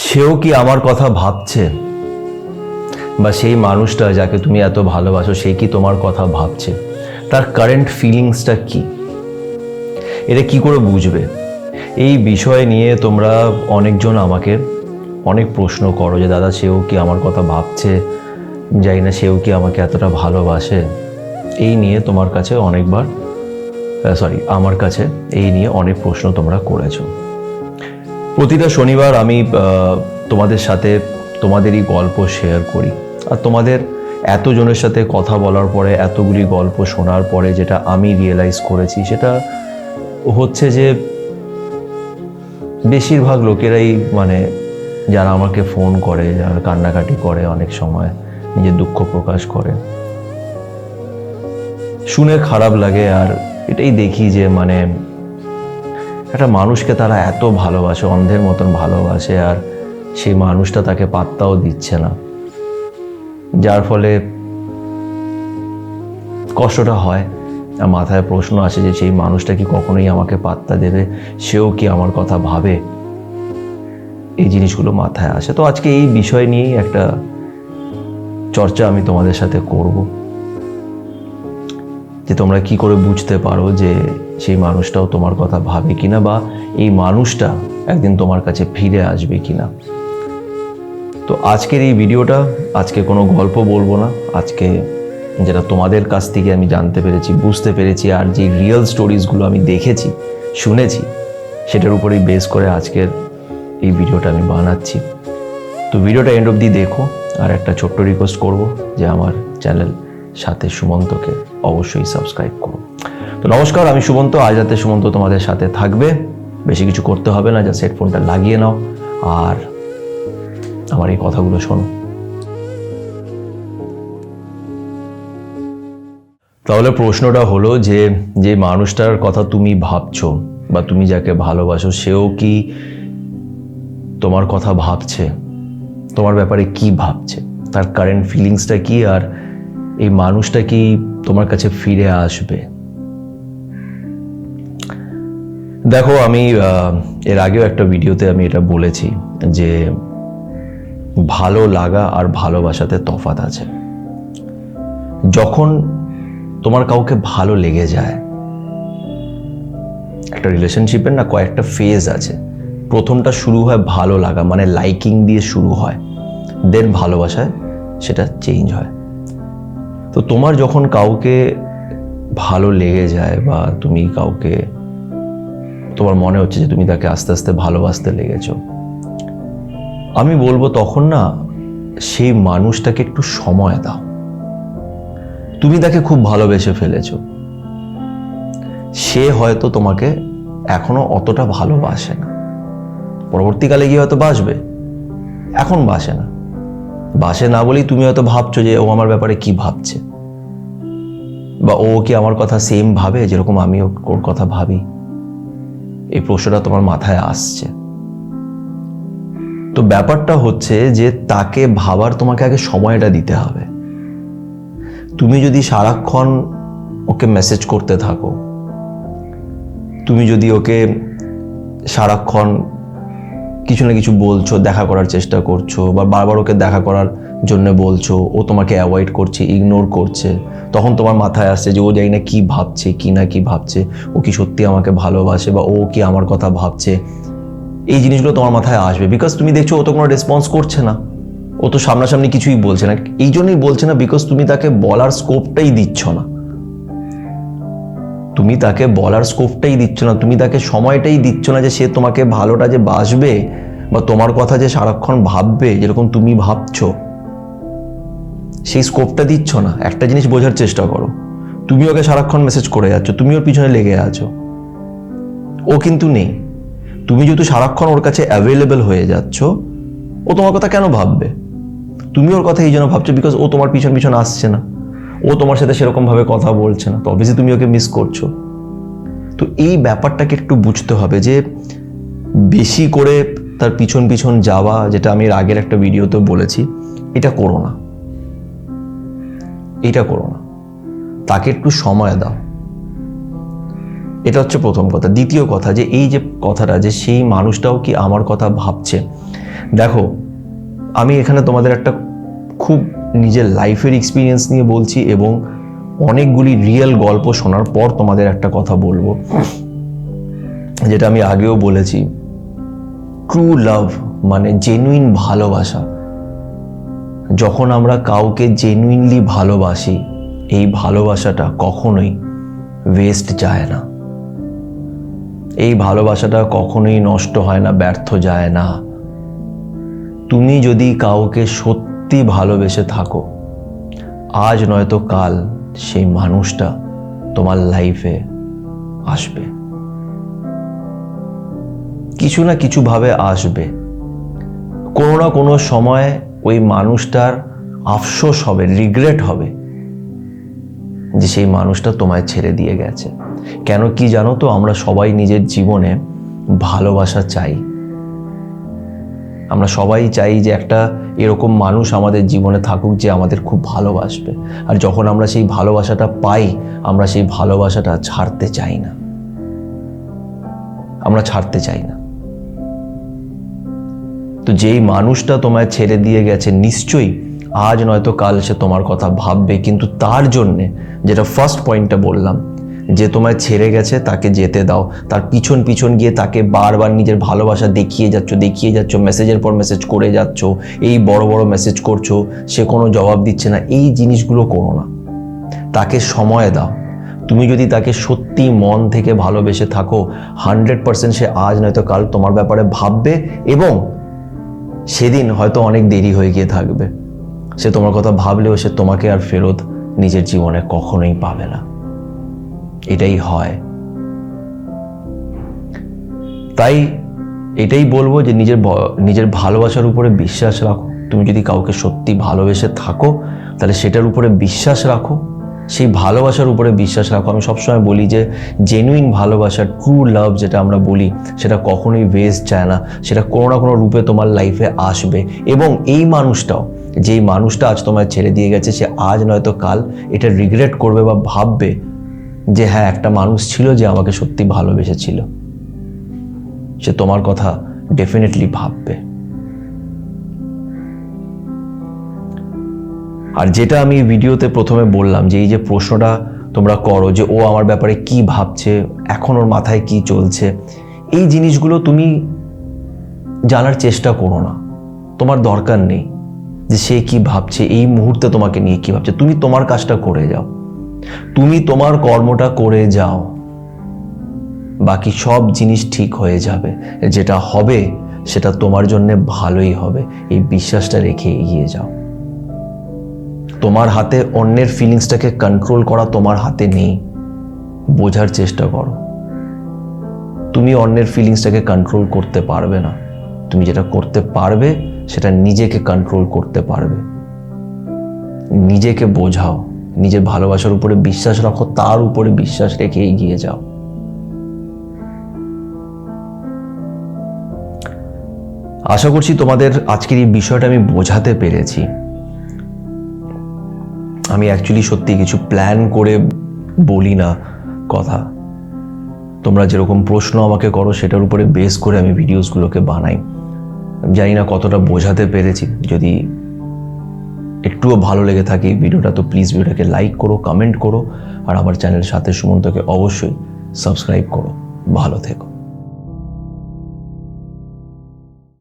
সেও কি আমার কথা ভাবছে, বা সেই মানুষটা যাকে তুমি এত ভালোবাসো সে কি তোমার কথা ভাবছে? তার কারেন্ট ফিলিংসটা কি? এটা কি করে বুঝবে? এই বিষয় নিয়ে তোমরা অনেকজন আমাকে অনেক প্রশ্ন করো যে দাদা সেও কি আমার কথা ভাবছে, জানি না সেও কি আমাকে এতটা ভালোবাসে। এই নিয়ে তোমার কাছে অনেকবার আমার কাছে এই নিয়ে অনেক প্রশ্ন তোমরা করেছো। প্রতিটা শনিবার আমি তোমাদের সাথে তোমাদেরই গল্প শেয়ার করি, আর তোমাদের এতজনের সাথে কথা বলার পরে, এতগুলি গল্প শোনার পরে যেটা আমি রিয়েলাইজ করেছি সেটা হচ্ছে যে বেশিরভাগ লোকেরাই যারা আমাকে ফোন করে, যারা কান্নাকাটি করে, অনেক সময় নিজের দুঃখ প্রকাশ করে, শুনে খারাপ লাগে। আর এটাই দেখি যে একটা মানুষকে তারা এত ভালোবাসে, অন্ধের মতন ভালোবাসে, আর সেই মানুষটা তাকে পাত্তাও দিচ্ছে না, যার ফলে কষ্টটা হয়। আর মাথায় প্রশ্ন আসে যে সেই মানুষটা কি কখনোই আমাকে পাত্তা দেবে? সেও কি আমার কথা ভাবে? এই জিনিসগুলো মাথায় আসে। তো আজকে এই বিষয় নিয়েই একটা চর্চা আমি তোমাদের সাথে করব, যে তোমরা কি করে বুঝতে পারো যে সেই মানুষটাও তোমার কথা ভাবে কিনা, বা এই মানুষটা একদিন তোমার কাছে ফিরে আসবে কিনা। তো আজকের এই ভিডিওটা, আজকে কোনো গল্প বলবো না, আজকে যেটা তোমাদের কাছ থেকে আমি জানতে পেরেছি, বুঝতে পেরেছি, আর যে রিয়েল স্টোরিজগুলো আমি দেখেছি, শুনেছি, সেটার উপরেই বেস করে আজকের এই ভিডিওটা আমি বানাচ্ছি। তো ভিডিওটা এন্ড অবধি দেখো, আর একটা ছোট্ট রিকোয়েস্ট করব যে আমার চ্যানেল সাথে সুমন্তকে অবশ্যই সাবস্ক্রাইব করো। তো নমস্কার, আমি সুমন্ত। আজ রাতে সুমন্ত তোমাদের সাথে থাকবে। বেশি কিছু করতে হবে না, জাস্ট হেডফোনটা লাগিয়ে নাও আর আমার এই কথাগুলো শোনো। তাহলে প্রশ্নটা হলো যে যে মানুষটার কথা তুমি ভাবছো বা তুমি যাকে ভালোবাসো সেও কি তোমার কথা ভাবছে? তোমার ব্যাপারে কি ভাবছে? তার কারেন্ট ফিলিংসটা কি? আর এই মানুষটা কি তোমার কাছে ফিরে আসবে? দেখো, আমি এর আগেও একটা ভিডিওতে আমি এটা বলেছি যে ভালো লাগা আর ভালোবাসাতে তফাৎ আছে। যখন তোমার কাউকে ভালো লেগে যায়, একটা রিলেশনশিপের না কয়েকটা ফেজ আছে। প্রথমটা শুরু হয় ভালো লাগা, লাইকিং দিয়ে শুরু হয়, দেন ভালোবাসায় সেটা চেঞ্জ হয়। তো তোমার যখন কাউকে ভালো লেগে যায়, বা তুমি কাউকে, তোমার মনে হচ্ছে যে তুমি তাকে আস্তে আস্তে ভালোবাসতে লেগেছো, আমি বলবো তখন না সেই মানুষটাকে একটু সময় দাও। তুমি তাকে খুব ভালোবেসে ফেলেছো, সে হয়তো তোমাকে এখনো অতটা ভালোবাসে না, পরবর্তীকালে গিয়ে হয়তো বাসবে, এখন বাসে না বলেই তুমি হয়তো ভাবছো যে ও আমার ব্যাপারে কি ভাবছে, বা ও কি আমার কথা সেম ভাবে যেরকম আমি ওর কথা ভাবি। এই প্রশ্নটা তোমার মাথায় আসছে। তো ব্যাপারটা হচ্ছে যে তাকে ভাবার তোমাকে আগে সময়টা দিতে হবে। তুমি যদি সারাক্ষণ ওকে মেসেজ করতে থাকো, তুমি যদি ওকে সারাক্ষণ কিছু না কিছু বলছো, দেখা করার চেষ্টা করছো, বা বারবার ওকে দেখা করার জন্য বলছো, ও তোমাকে অ্যাভয়েড করছে, ইগনোর করছে, তখন তোমার মাথায় আসছে যে ও জানি না কি ভাবছে, কি ভাবছে, ও কি সত্যি আমাকে ভালোবাসে, বা ও কি আমার কথা ভাবছে। এই জিনিসগুলো তোমার মাথায় আসবে, বিকজ তুমি দেখছো ও তো কোনো রেসপন্স করছে না, ও তো সামনাসামনি কিছুই বলছে না। এই জন্যই বলছে না, বিকজ তুমি তাকে বলার স্কোপটাই দিচ্ছ না। তুমি তাকে বলার স্কোপটাই দিচ্ছ না, তুমি তাকে সময়টাই দিচ্ছ না যে সে তোমাকে ভালোটা যে বাসবে, বা তোমার কথা যে সারাক্ষণ ভাববে যেরকম তুমি ভাবছো, সেই স্কোপটা দিচ্ছ না। একটা জিনিস বোঝার চেষ্টা করো, তুমি ওকে সারাক্ষণ মেসেজ করে যাচ্ছ, তুমি ওর পিছনে লেগে আছো, ও কিন্তু নেই। তুমি যেহেতু সারাক্ষণ ওর কাছে অ্যাভেলেবেল হয়ে যাচ্ছ, ও তোমার কথা কেন ভাববে? তুমি ওর কথা এই জন্য ভাবছো বিকজ ও তোমার পিছন আসছে না, ও তোমার সাথে সেরকম ভাবে কথা বলছে না, তো অবভিয়াসলি তুমি ওকে মিস করছো। তো এই ব্যাপারটাকে একটু বুঝতে হবে যে বেশি করে তার পিছন যাওয়া, যেটা আমি এর আগের একটা ভিডিওতে বলেছি, এটা করো না। তাকে একটু সময় দাও। এটা হচ্ছে প্রথম কথা। দ্বিতীয় কথা, যে এই যে কথাটা যে সেই মানুষটাও কি আমার কথা ভাবছে, দেখো, আমি এখানে তোমাদের একটা খুব নিজের লাইফের এক্সপিরিয়েন্স নিয়ে বলছি এবং অনেকগুলি রিয়েল গল্প শোনার পর তোমাদের একটা কথা বলবো, যেটা আমি আগেও বলেছি। ট্রু লাভ মানে জেনুইন ভালোবাসা। যখন আমরা কাউকে জেনুইনলি ভালোবাসি, এই ভালোবাসাটা কখনোই ওয়েস্ট যায় না, এই ভালোবাসাটা কখনোই নষ্ট হয় না, ব্যর্থ যায় না। তুমি যদি কাউকে সত্যি ভালোবেসে থাকো, আজ নয়তো কাল সেই মানুষটা তোমার লাইফে আসবে, কিছু না কিছু ভাবে আসবে। কোনো না কোনো সময় ওই মানুষটার আফসোস হবে, রিগ্রেট হবে যে সেই মানুষটা তোমায় ছেড়ে দিয়ে গেছে। কেন কি জানো তো, আমরা সবাই নিজের জীবনে ভালোবাসা চাই। আমরা সবাই চাই যে একটা এরকম মানুষ আমাদের জীবনে থাকুক যে আমাদের খুব ভালোবাসবে। আর যখন আমরা সেই ভালোবাসাটা পাই, আমরা সেই ভালোবাসাটা ছাড়তে চাই না, আমরা ছাড়তে চাই না। তো যেই মানুষটা তোমায় ছেড়ে দিয়ে গেছে, নিশ্চয়ই আজ নয়তো কাল সে তোমার কথা ভাববে, কিন্তু তার জন্যে, যেটা ফার্স্ট পয়েন্টটা বললাম, যে তোমায় ছেড়ে গেছে তাকে যেতে দাও। তার পিছন পিছন গিয়ে তাকে বারবার নিজের ভালোবাসা দেখিয়ে যাচ্ছ, মেসেজের পর মেসেজ করে যাচ্ছ, এই বড় বড় মেসেজ করছো, সে কোনো জবাব দিচ্ছে না, এই জিনিসগুলো করো না। তাকে সময় দাও। তুমি যদি তাকে সত্যি মন থেকে ভালোবেসে থাকো, 100% সে আজ নয়তো কাল তোমার ব্যাপারে ভাববে, এবং সেদিন হয়তো অনেক দেরি হয়ে গিয়ে থাকবে। সে তোমার কথা ভাবলেও সে তোমাকে আর ফেরত নিজের জীবনে কখনোই পাবে না। এটাই হয়। তাই এটাই বলবো যে নিজের ভালোবাসার উপরে বিশ্বাস রাখো। তুমি যদি কাউকে সত্যি ভালোবেসে থাকো, তাহলে সেটার উপরে বিশ্বাস রাখো, সেই ভালোবাসার উপরে বিশ্বাস রাখো। আমি সবসময় বলি যে জেনুইন ভালোবাসা, ট্রু লাভ যেটা আমরা বলি, সেটা কখনোই ওয়েস্ট যায় না, সেটা কোনো না কোনো রূপে তোমার লাইফে আসবে। এবং এই মানুষটাও, যেই মানুষটা আজ তোমায় ছেড়ে দিয়ে গেছে, সে আজ নয়তো কাল এটা রিগ্রেট করবে বা ভাববে যে হ্যাঁ, একটা মানুষ ছিল যে আমাকে সত্যি ভালোবেসেছিল। সে তোমার কথা ডেফিনেটলি ভাববে। আর যেটা আমি ভিডিওতে প্রথমে বললাম, যে এই যে প্রশ্নটা তোমরা করো যে ও আমার ব্যাপারে কি ভাবছে, এখন ওর মাথায় কি চলছে, এই জিনিসগুলো তুমি জানার চেষ্টা করো না। তোমার দরকার নেই যে সে কি ভাবছে, এই মুহূর্তে তোমাকে নিয়ে কি ভাবছে। তুমি তোমার কাজটা করে যাও, তুমি তোমার কর্মটা করে যাও, বাকি সব জিনিস ঠিক হয়ে যাবে। যেটা হবে সেটা তোমার জন্য ভালোই হবে, এই বিশ্বাসটা রেখে এগিয়ে যাও। তোমার হাতে অন্যের ফিলিংসটাকে কন্ট্রোল করা তোমার হাতে নেই। বোঝার চেষ্টা করো, তুমি অন্যের ফিলিংসটাকে কন্ট্রোল করতে পারবে না। তুমি যেটা করতে পারবে সেটা নিজেকে কন্ট্রোল করতে পারবে। নিজেকে বোঝাও, নিজের ভালোবাসার উপরে বিশ্বাস রাখো, তার উপরে বিশ্বাস রেখে এগিয়ে যাও। আশা করছি তোমাদের আজকের এই বিষয়টা আমি বোঝাতে পেরেছি। আমি অ্যাকচুয়ালি সত্যি কিছু প্ল্যান করে বলি না কথা। তোমরা যেরকম প্রশ্ন আমাকে করো সেটার উপরে বেস করে আমি ভিডিওসগুলোকে বানাই। জানি না কতটা বোঝাতে পেরেছি। যদি একটুও ভালো লেগে থাকে ভিডিওটা, তো প্লিজ ভিডিওটাকে লাইক করো, কমেন্ট করো, আর আমার চ্যানেল সাথে সুমন্তকে অবশ্যই সাবস্ক্রাইব করো। ভালো থেকো।